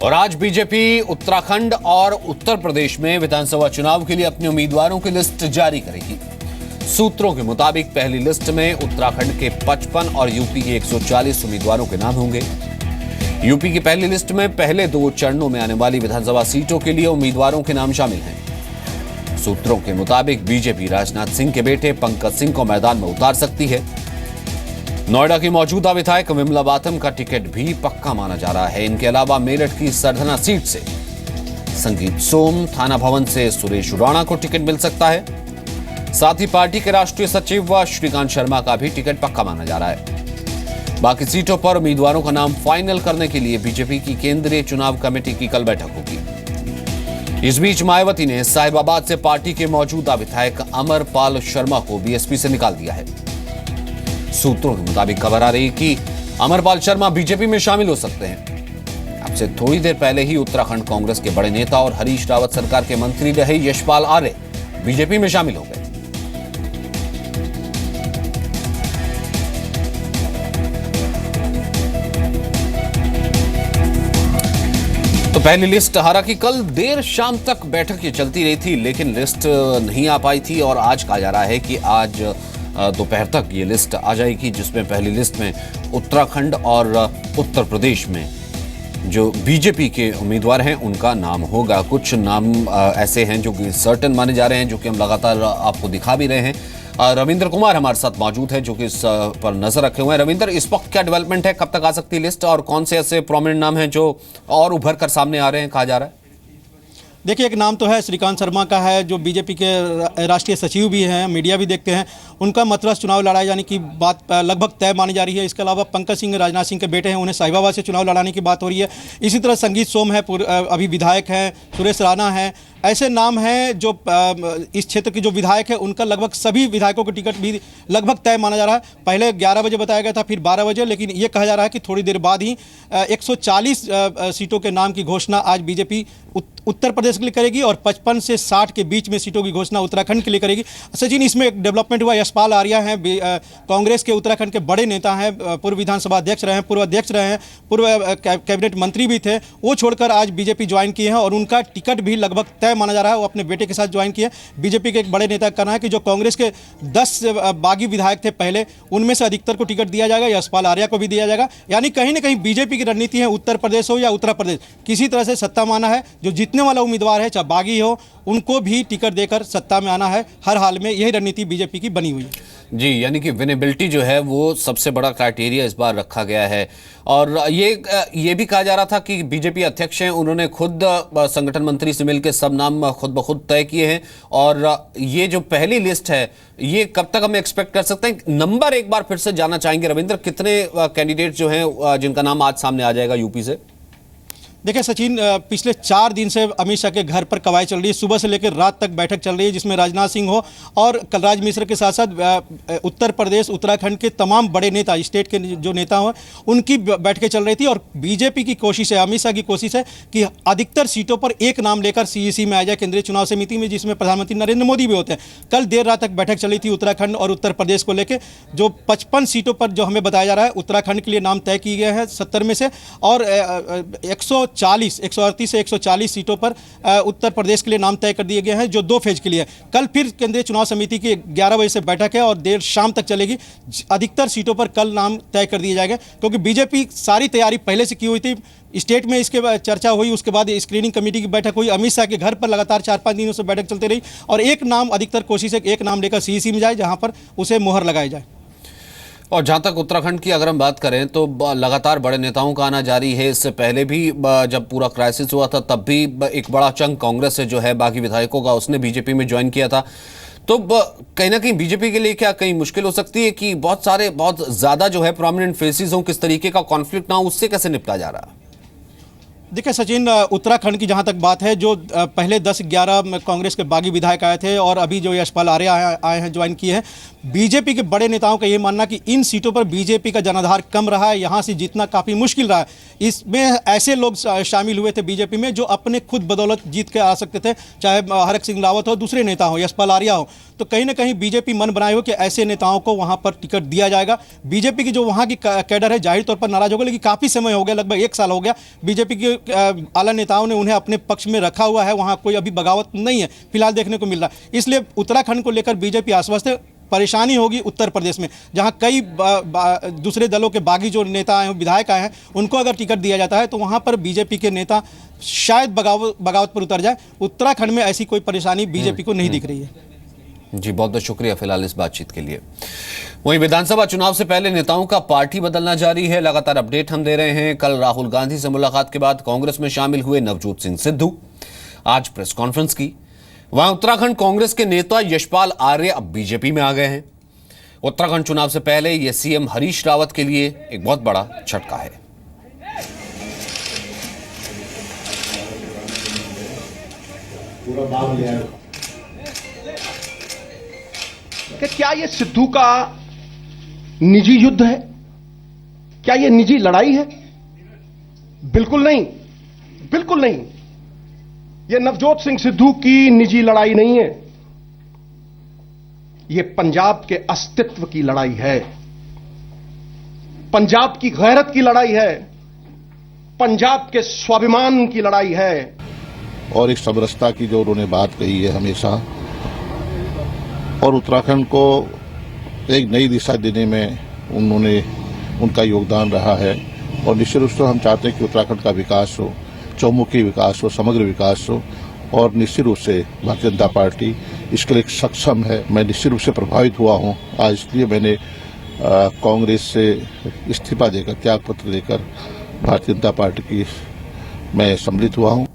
और आज बीजेपी उत्तराखंड और उत्तर प्रदेश में विधानसभा चुनाव के लिए अपने उम्मीदवारों की लिस्ट जारी करेगी। सूत्रों के मुताबिक पहली लिस्ट में उत्तराखंड के 55 और यूपी के 140 उम्मीदवारों के नाम होंगे। यूपी की पहली लिस्ट में पहले 2 चरणों में आने वाली विधानसभा सीटों के लिए उम्मीदवारों के नाम शामिल हैं। सूत्रों के मुताबिक बीजेपी राजनाथ सिंह के बेटे पंकज सिंह को मैदान में उतार सकती है। नोएडा की मौजूदा विधायक विमला बाथम का टिकट भी पक्का माना जा रहा है। इनके अलावा मेरठ की सरधना सीट से संगीत सोम, थाना भवन से सुरेश राणा को टिकट मिल सकता है। साथ ही पार्टी के राष्ट्रीय सचिव व श्रीकांत शर्मा का भी टिकट पक्का माना जा रहा है। बाकी सीटों पर उम्मीदवारों का नाम फाइनल करने के लिए बीजेपी की केंद्रीय चुनाव कमेटी की कल बैठक होगी। इस बीच मायावती ने साहिबाबाद से पार्टी के मौजूदा विधायक अमरपाल शर्मा को बीएसपी से निकाल दिया है। सूत्रों के मुताबिक खबर आ रही कि अमरपाल शर्मा बीजेपी में शामिल हो सकते हैं। अब से थोड़ी देर पहले ही उत्तराखंड कांग्रेस के बड़े नेता और हरीश रावत सरकार के मंत्री रहे यशपाल आर्य बीजेपी में शामिल हो गए। तो पहली लिस्ट, हालांकि कल देर शाम तक बैठक ये चलती रही थी, लेकिन लिस्ट नहीं आ पाई थी और आज कहा जा रहा है कि आज दोपहर तक ये लिस्ट आ जाएगी, जिसमें पहली लिस्ट में उत्तराखंड और उत्तर प्रदेश में जो बीजेपी के उम्मीदवार हैं उनका नाम होगा। कुछ नाम ऐसे हैं जो कि सर्टेन माने जा रहे हैं, जो कि हम लगातार आपको दिखा भी रहे हैं। रविंद्र कुमार हमारे साथ मौजूद है, जो कि इस पर नजर रखे हुए हैं। रविंद्र, इस वक्त क्या डेवलपमेंट है, कब तक आ सकती है लिस्ट और कौन से ऐसे प्रोमिनेंट नाम हैं जो और उभर कर सामने आ रहे हैं, कहा जा रहा है? देखिए, एक नाम तो है श्रीकांत शर्मा का है, जो बीजेपी के राष्ट्रीय सचिव भी हैं, मीडिया भी देखते हैं। उनका मथुरा चुनाव लड़ाए जाने की बात लगभग तय मानी जा रही है। इसके अलावा पंकज सिंह राजनाथ सिंह के बेटे हैं, उन्हें साहिबाबाद से चुनाव लड़ाने की बात हो रही है। इसी तरह संगीत सोम है, अभी विधायक हैं, सुरेश राणा है। ऐसे नाम हैं जो इस क्षेत्र के जो विधायक हैं उनका लगभग सभी विधायकों के टिकट भी लगभग तय माना जा रहा है। पहले 11 बजे बताया गया था, फिर 12 बजे, लेकिन ये कहा जा रहा है कि थोड़ी देर बाद ही 140 सीटों के नाम की घोषणा आज बीजेपी उत्तर प्रदेश के लिए करेगी और 55 से 60 के बीच में सीटों की घोषणा उत्तराखंड के लिए करेगी। सचिन, इसमें एक डेवलपमेंट हुआ। यशपाल आर्य हैं, कांग्रेस के उत्तराखंड के बड़े नेता हैं, पूर्व विधानसभा अध्यक्ष रहे हैं, पूर्व अध्यक्ष रहे हैं, पूर्व कैबिनेट मंत्री भी थे। वो छोड़कर आज बीजेपी ज्वाइन किए हैं और उनका टिकट भी लगभग तय माना जा रहा है। वो अपने बेटे के साथ ज्वाइन किए। बीजेपी के एक बड़े नेता का कहना है कि जो कांग्रेस के 10 बागी विधायक थे पहले, उनमें से अधिकतर को टिकट दिया जाएगा, यशपाल आर्य को भी दिया जाएगा। यानी कहीं ना कहीं बीजेपी की रणनीति है, उत्तर प्रदेश हो या उत्तर प्रदेश, किसी तरह से सत्ता में आना है। जो जीतने वाला उम्मीदवार है, चाहे बागी हो, उनको भी टिकट देकर सत्ता में आना है। हर हाल में यही रणनीति बीजेपी की बनी हुई है। जी, यानी कि विनेबिलिटी जो है वो सबसे बड़ा क्राइटेरिया इस बार रखा गया है। और ये भी कहा जा रहा था कि बीजेपी अध्यक्ष हैं, उन्होंने खुद संगठन मंत्री से मिलकर सब नाम खुद ब खुद तय किए हैं। और ये जो पहली लिस्ट है, ये कब तक हम एक्सपेक्ट कर सकते हैं? नंबर एक बार फिर से जानना चाहेंगे रविंद्र, कितने कैंडिडेट जो हैं जिनका नाम आज सामने आ जाएगा यूपी से? देखिए सचिन, पिछले 4 दिन से अमित शाह के घर पर कवायद चल रही है। सुबह से लेकर रात तक बैठक चल रही है, जिसमें राजनाथ सिंह हो और कलराज मिश्र के साथ साथ उत्तर प्रदेश उत्तराखंड के तमाम बड़े नेता, स्टेट के जो नेता हो, उनकी बैठकें चल रही थी। और बीजेपी की कोशिश है, अमित शाह की कोशिश है कि अधिकतर सीटों पर एक नाम लेकर सीईसी में आ जाए, केंद्रीय चुनाव समिति में, जिसमें प्रधानमंत्री नरेंद्र मोदी भी होते हैं। कल देर रात तक बैठक चली थी उत्तराखंड और उत्तर प्रदेश को लेकर। जो 55 सीटों पर जो हमें बताया जा रहा है, उत्तराखंड के लिए नाम तय किए गए हैं 70 में से, और 138 से 140 सीटों पर उत्तर प्रदेश के लिए नाम तय कर दिए गए हैं, जो 2 फेज के लिए। कल फिर केंद्रीय चुनाव समिति की 11 बजे से बैठक है और देर शाम तक चलेगी। अधिकतर सीटों पर कल नाम तय कर दिए जाएंगे, क्योंकि बीजेपी सारी तैयारी पहले से की हुई थी। स्टेट में इसके बाद चर्चा हुई, उसके बाद स्क्रीनिंग कमेटी की बैठक हुई। अमित शाह के घर पर लगातार 4-5 दिनों से बैठक चलती रही और एक नाम, अधिकतर कोशिश है एक नाम लेकर सीईसी में जाए, जहां पर उसे मोहर लगाई जाए। और जहां तक उत्तराखंड की अगर हम बात करें तो लगातार बड़े नेताओं का आना जारी है। इससे पहले भी जब पूरा क्राइसिस हुआ था, तब भी एक बड़ा चंक कांग्रेस से जो है बागी विधायकों का, उसने बीजेपी में ज्वाइन किया था। तो कहीं ना कहीं बीजेपी के लिए क्या कहीं मुश्किल हो सकती है कि बहुत ज्यादा जो है प्रोमिनेंट फेसेस हों, किस तरीके का कॉन्फ्लिक्ट ना हो, उससे कैसे निपटा जा रहा है? देखिए सचिन, उत्तराखंड की जहां तक बात है, जो पहले 10-11 कांग्रेस के बागी विधायक आए थे और अभी जो यशपाल आर्य आए हैं, ज्वाइन किए हैं। बीजेपी के बड़े नेताओं का ये मानना कि इन सीटों पर बीजेपी का जनाधार कम रहा है, यहां से जीतना काफ़ी मुश्किल रहा है। इसमें ऐसे लोग शामिल हुए थे बीजेपी में जो अपने खुद बदौलत जीत के आ सकते थे, चाहे हरक सिंह रावत हो, दूसरे नेता हो, यशपाल आर्य हो। तो कहीं ना कहीं बीजेपी मन बनाए हो कि ऐसे नेताओं को वहां पर टिकट दिया जाएगा। बीजेपी की जो वहां की कैडर है जाहिर तौर पर नाराज हो गया, लेकिन काफ़ी समय हो गया, लगभग 1 साल हो गया बीजेपी की आला नेताओं ने उन्हें अपने पक्ष में रखा हुआ है, वहाँ कोई अभी बगावत नहीं है फिलहाल देखने को मिल रहा है। इसलिए उत्तराखंड को लेकर बीजेपी आश्वस्त है। परेशानी होगी उत्तर प्रदेश में, जहां कई दूसरे दलों के बागी जो नेता हैं, विधायक आए हैं, उनको अगर टिकट दिया जाता है तो वहां पर बीजेपी के नेता शायद बगावत पर उतर जाए। उत्तराखंड में ऐसी कोई परेशानी बीजेपी को नहीं दिख रही है। जी, बहुत बहुत शुक्रिया फिलहाल इस बातचीत के लिए। वहीं विधानसभा चुनाव से पहले नेताओं का पार्टी बदलना जारी है। लगातार अपडेट हम दे रहे हैं। कल राहुल गांधी से मुलाकात के बाद कांग्रेस में शामिल हुए नवजोत सिंह सिद्धू, आज प्रेस कॉन्फ्रेंस की। वहीं उत्तराखंड कांग्रेस के नेता यशपाल आर्य अब बीजेपी में आ गए हैं। उत्तराखंड चुनाव से पहले यह सीएम हरीश रावत के लिए एक बहुत बड़ा झटका है। कि क्या ये सिद्धू का निजी युद्ध है? क्या ये निजी लड़ाई है? बिल्कुल नहीं, बिल्कुल नहीं। ये नवजोत सिंह सिद्धू की निजी लड़ाई नहीं है, ये पंजाब के अस्तित्व की लड़ाई है, पंजाब की गैरत की लड़ाई है, पंजाब के स्वाभिमान की लड़ाई है। और एक समरसता की जो उन्होंने बात कही है हमेशा, और उत्तराखंड को एक नई दिशा देने में उनका योगदान रहा है। और निश्चित रूप से हम चाहते हैं कि उत्तराखंड का विकास हो, चौमुखी विकास हो, समग्र विकास हो, और निश्चित रूप से भारतीय जनता पार्टी इसके लिए सक्षम है। मैं निश्चित रूप से प्रभावित हुआ हूं आज, इसलिए मैंने कांग्रेस से इस्तीफा देकर, त्याग पत्र देकर भारतीय जनता पार्टी की मैं सम्मिलित हुआ हूं।